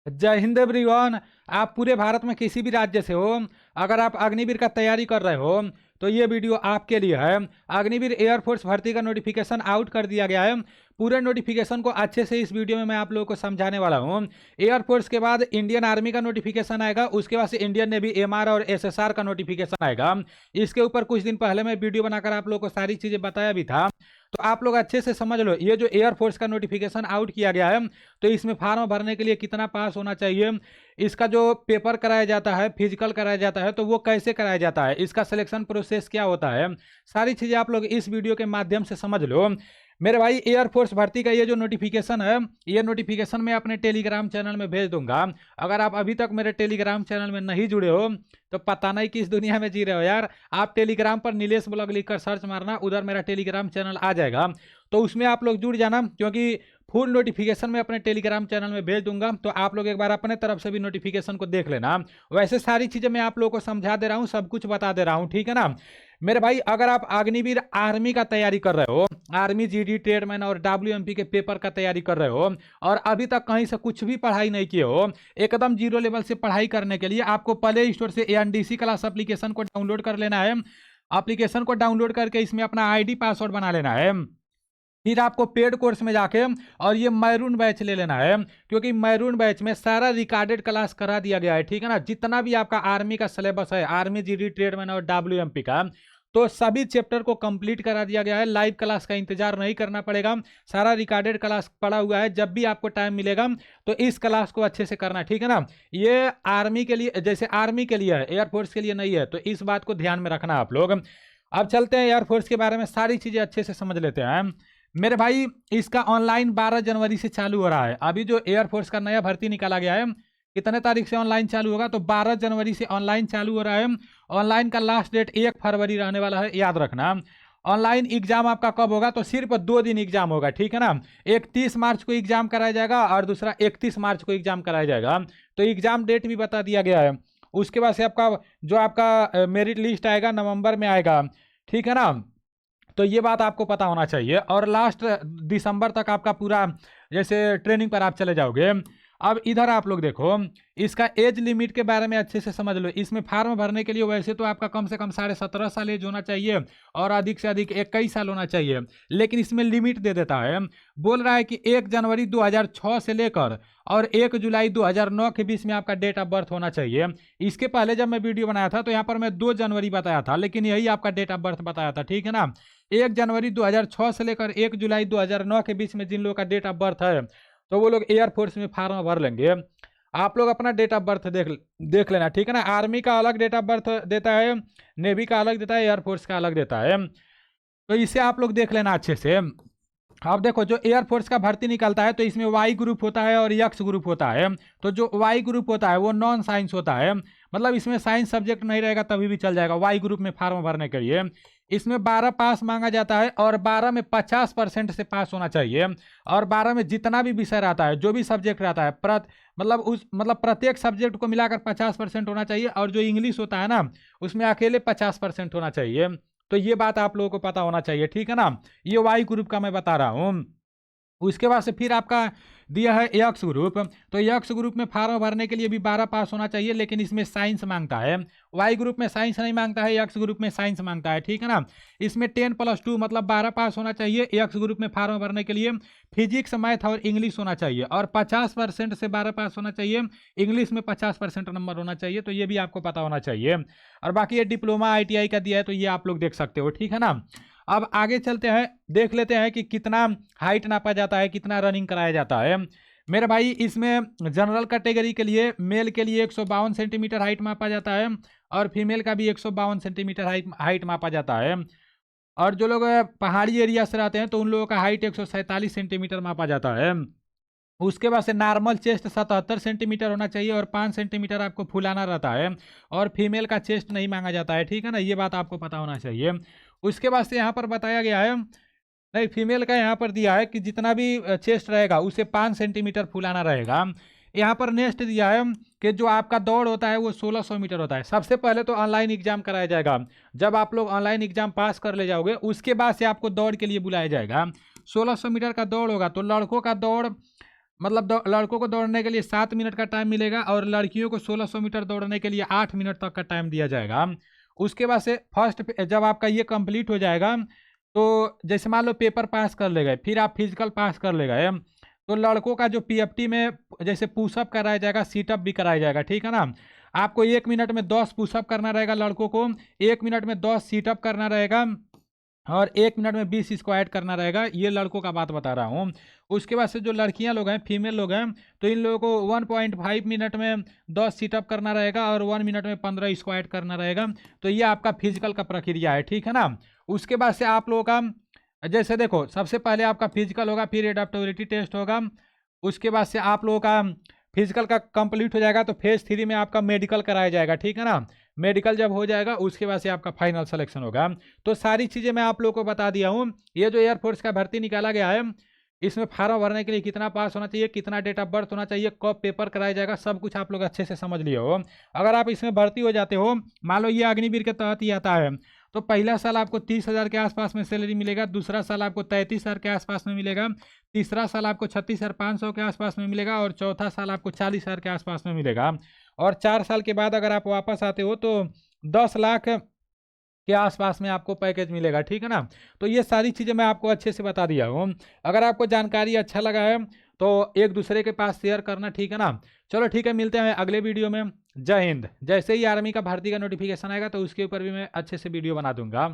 जय हिंद एवरीवन। आप पूरे भारत में किसी भी राज्य से हो, अगर आप अग्निवीर का तैयारी कर रहे हो तो ये वीडियो आपके लिए है। अग्निवीर एयरफोर्स भर्ती का नोटिफिकेशन आउट कर दिया गया है। पूरे नोटिफिकेशन को अच्छे से इस वीडियो में मैं आप लोगों को समझाने वाला हूँ। एयरफोर्स के बाद इंडियन आर्मी का नोटिफिकेशन आएगा, उसके बाद से इंडियन नेवी एमआर और एसएसआर का नोटिफिकेशन आएगा। इसके ऊपर कुछ दिन पहले मैं वीडियो बनाकर आप लोगों को सारी चीज़ें बताया भी था, तो आप लोग अच्छे से समझ लो। ये जो एयरफोर्स का नोटिफिकेशन आउट किया गया है, तो इसमें फार्म भरने के लिए कितना पास होना चाहिए, इसका जो पेपर कराया जाता है, फिजिकल कराया जाता है, तो वो कैसे कराया जाता है, इसका सिलेक्शन प्रोसेस क्या होता है, सारी चीज़ें आप लोग इस वीडियो के माध्यम से समझ लो। मेरे भाई, एयरफोर्स भर्ती का ये जो नोटिफिकेशन है, ये नोटिफिकेशन मैं अपने टेलीग्राम चैनल में भेज दूंगा। अगर आप अभी तक मेरे टेलीग्राम चैनल में नहीं जुड़े हो तो पता नहीं किस दुनिया में जी रहे हो यार। आप टेलीग्राम पर नीलेश ब्लॉग लिखकर सर्च मारना, उधर मेरा टेलीग्राम चैनल आ जाएगा, तो उसमें आप लोग जुड़ जाना, क्योंकि फुल नोटिफिकेशन मैं अपने टेलीग्राम चैनल में भेज दूंगा। तो आप लोग एक बार अपने तरफ से भी नोटिफिकेशन को देख लेना। वैसे सारी चीज़ें मैं आप लोगों को समझा दे रहा हूँ, सब कुछ बता दे रहा हूँ, ठीक है ना। मेरे भाई, अगर आप अग्निवीर आर्मी का तैयारी कर रहे हो, आर्मी जीडी ट्रेडमैन और डब्ल्यूएमपी के पेपर का तैयारी कर रहे हो, और अभी तक कहीं से कुछ भी पढ़ाई नहीं किए हो, एकदम जीरो लेवल से पढ़ाई करने के लिए आपको प्ले स्टोर से एनडीसी क्लास एप्लीकेशन को डाउनलोड कर लेना है। एप्लीकेशन को डाउनलोड करके इसमें अपना आईडी पासवर्ड बना लेना है। फिर आपको पेड कोर्स में जाके और ये मैरून बैच ले लेना है, क्योंकि मैरून बैच में सारा रिकॉर्डेड क्लास करा दिया गया है, ठीक है ना। जितना भी आपका आर्मी का सिलेबस है, आर्मी जीडी ट्रेडमैन और डब्ल्यूएमपी का, तो सभी चैप्टर को कंप्लीट करा दिया गया है। लाइव क्लास का इंतजार नहीं करना पड़ेगा, सारा रिकॉर्डेड क्लास पड़ा हुआ है। जब भी आपको टाइम मिलेगा तो इस क्लास को अच्छे से करना, ठीक है ना। ये आर्मी के लिए, जैसे आर्मी के लिए है, एयरफोर्स के लिए नहीं है, तो इस बात को ध्यान में रखना आप लोग। अब चलते हैं एयरफोर्स के बारे में, सारी चीज़ें अच्छे से समझ लेते हैं। मेरे भाई, इसका ऑनलाइन 12 जनवरी से चालू हो रहा है। अभी जो एयरफोर्स का नया भर्ती निकाला गया है, कितने तारीख से ऑनलाइन चालू होगा, तो 12 जनवरी से ऑनलाइन चालू हो रहा है। ऑनलाइन का लास्ट डेट 1 फरवरी रहने वाला है, याद रखना। ऑनलाइन एग्जाम आपका कब होगा, तो सिर्फ 2 दिन एग्जाम होगा, ठीक है ना। एक 30 मार्च को एग्जाम कराया जाएगा और दूसरा 31 मार्च को एग्जाम कराया जाएगा। तो एग्जाम डेट भी बता दिया गया है। उसके बाद से आपका जो आपका मेरिट लिस्ट आएगा, नवंबर में आएगा, ठीक है ना। तो ये बात आपको पता होना चाहिए। और लास्ट दिसंबर तक आपका पूरा, जैसे ट्रेनिंग पर आप चले जाओगे। अब इधर आप लोग देखो, इसका एज लिमिट के बारे में अच्छे से समझ लो। इसमें फार्म भरने के लिए वैसे तो आपका कम से कम 17.5 साल एज होना चाहिए और अधिक से अधिक 21 साल होना चाहिए, लेकिन इसमें लिमिट दे देता है। बोल रहा है कि 1 जनवरी 2006 से लेकर और 1 जुलाई 2009 के बीच में आपका डेट ऑफ बर्थ होना चाहिए। इसके पहले जब मैं वीडियो बनाया था तो यहाँ पर मैं 2 जनवरी बताया था, लेकिन यही आपका डेट ऑफ बर्थ बताया था, ठीक है ना। 1 जनवरी 2006 से लेकर 1 जुलाई 2009 के बीच में जिन लोगों का डेट ऑफ बर्थ है, तो वो लोग एयरफोर्स में फार्म भर लेंगे। आप लोग अपना डेट ऑफ बर्थ देख लेना, ठीक है ना। आर्मी का अलग डेट ऑफ बर्थ देता है, नेवी का अलग देता है, एयरफोर्स का अलग देता है, तो इसे आप लोग देख लेना अच्छे से। अब देखो, जो एयरफोर्स का भर्ती निकलता है तो इसमें वाई ग्रुप होता है और यक्स ग्रुप होता है। तो जो वाई ग्रुप होता है वो नॉन साइंस होता है, मतलब इसमें साइंस सब्जेक्ट नहीं रहेगा तभी भी चल जाएगा वाई ग्रुप में फार्म भरने के लिए। इसमें 12 पास मांगा जाता है और 12 में 50% से पास होना चाहिए। और 12 में जितना भी विषय रहता है, जो भी सब्जेक्ट रहता है, मतलब प्रत्येक सब्जेक्ट को मिलाकर 50% होना चाहिए। और जो इंग्लिश होता है ना, उसमें अकेले 50% होना चाहिए। तो ये बात आप लोगों को पता होना चाहिए, ठीक है ना। ये वाई ग्रुप का मैं बता रहा हूँ। उसके बाद से फिर आपका दिया है यक्स ग्रुप। तो यक्स ग्रुप में फार्म भरने के लिए भी 12 पास होना चाहिए, लेकिन इसमें साइंस मांगता है। वाई ग्रुप में साइंस नहीं मांगता है, यक्स ग्रुप में साइंस मांगता है, ठीक है ना। इसमें 10+2 मतलब 12 पास होना चाहिए यक्स ग्रुप में फार्म भरने के लिए। फिजिक्स, मैथ और इंग्लिश होना चाहिए, और 50% से 12 पास होना चाहिए। इंग्लिश में 50% नंबर होना चाहिए, तो ये भी आपको पता होना चाहिए। और बाकी ये डिप्लोमा आईटीआई का दिया है, तो ये आप लोग देख सकते हो, ठीक है ना। अब आगे चलते हैं, देख लेते हैं कि कितना हाइट नापा जाता है, कितना रनिंग कराया जाता है। मेरे भाई, इसमें जनरल कैटेगरी के लिए मेल के लिए 152 सेंटीमीटर हाइट मापा जाता है, और फीमेल का भी 152 सेंटीमीटर हाइट मापा जाता है। और जो लोग पहाड़ी एरिया से रहते हैं तो उन लोगों का हाइट 147 सेंटीमीटर मापा जाता है। उसके बाद से नॉर्मल चेस्ट 77 सेंटीमीटर होना चाहिए, और 5 सेंटीमीटर आपको फुलाना रहता है। और फीमेल का चेस्ट नहीं मांगा जाता है, ठीक है ना, ये बात आपको पता होना चाहिए। उसके बाद से यहाँ पर बताया गया है, नहीं, फीमेल का यहाँ पर दिया है कि जितना भी चेस्ट रहेगा उसे 5 सेंटीमीटर फुलाना रहेगा। यहाँ पर नेक्स्ट दिया है कि जो आपका दौड़ होता है वो 1600 मीटर होता है। सबसे पहले तो ऑनलाइन एग्जाम कराया जाएगा। जब आप लोग ऑनलाइन एग्जाम पास कर ले जाओगे, उसके बाद से आपको दौड़ के लिए बुलाया जाएगा। 1600 मीटर का दौड़ होगा, तो लड़कों का दौड़ मतलब लड़कों को दौड़ने के लिए 7 मिनट का टाइम मिलेगा और लड़कियों को 1600 मीटर दौड़ने के लिए 8 मिनट तक का टाइम दिया जाएगा। उसके बाद से फर्स्ट जब आपका ये कंप्लीट हो जाएगा तो जैसे मान लो पेपर पास कर ले गए, फिर आप फिजिकल पास कर ले गए, तो लड़कों का जो पीएफटी में जैसे पुशअप कराया जाएगा, सीटअप भी कराया जाएगा, ठीक है ना। आपको 1 मिनट में 10 पुशअप करना रहेगा लड़कों को, 1 मिनट में 10 सीटअप करना रहेगा और 1 मिनट में 20 स्क्वाट करना रहेगा। ये लड़कों का बात बता रहा हूँ। उसके बाद से जो लड़कियां लोग हैं, फीमेल लोग हैं, तो इन लोगों को 1.5 मिनट में 10 सीटअप करना रहेगा और 1 मिनट में 15 स्क्वाट करना रहेगा। तो ये आपका फिजिकल का प्रक्रिया है, ठीक है ना। उसके बाद से आप लोगों का जैसे देखो, सबसे पहले आपका फिजिकल होगा, फिर एडेप्टेबिलिटी टेस्ट होगा। उसके बाद से आप लोगों का फिजिकल का कंप्लीट हो जाएगा तो फेज 3 में आपका मेडिकल कराया जाएगा, ठीक है ना। मेडिकल जब हो जाएगा उसके बाद से आपका फाइनल सिलेक्शन होगा। तो सारी चीज़ें मैं आप लोगों को बता दिया हूँ। ये जो एयरफोर्स का भर्ती निकाला गया है, इसमें फार्म भरने के लिए कितना पास होना चाहिए, कितना डेट ऑफ बर्थ होना चाहिए, कब पेपर कराया जाएगा, सब कुछ आप लोग अच्छे से समझ लिए हो। अगर आप इसमें भर्ती हो जाते हो, मान लो ये अग्निवीर के तहत ही आता है, तो पहला साल आपको 30,000 के आसपास में सैलरी मिलेगा, दूसरा साल आपको 33,000 के आसपास में मिलेगा, तीसरा साल आपको 36,500 के आसपास में मिलेगा और चौथा साल आपको 40,000 के आसपास में मिलेगा। और 4 साल के बाद अगर आप वापस आते हो तो 10 लाख के आसपास में आपको पैकेज मिलेगा, ठीक है ना। तो ये सारी चीज़ें मैं आपको अच्छे से बता दिया हूँ। अगर आपको जानकारी अच्छा लगा है तो एक दूसरे के पास शेयर करना, ठीक है ना। चलो ठीक है, मिलते हैं अगले वीडियो में। जय हिंद। जैसे ही आर्मी का भर्ती का नोटिफिकेशन आएगा तो उसके ऊपर भी मैं अच्छे से वीडियो बना दूंगा।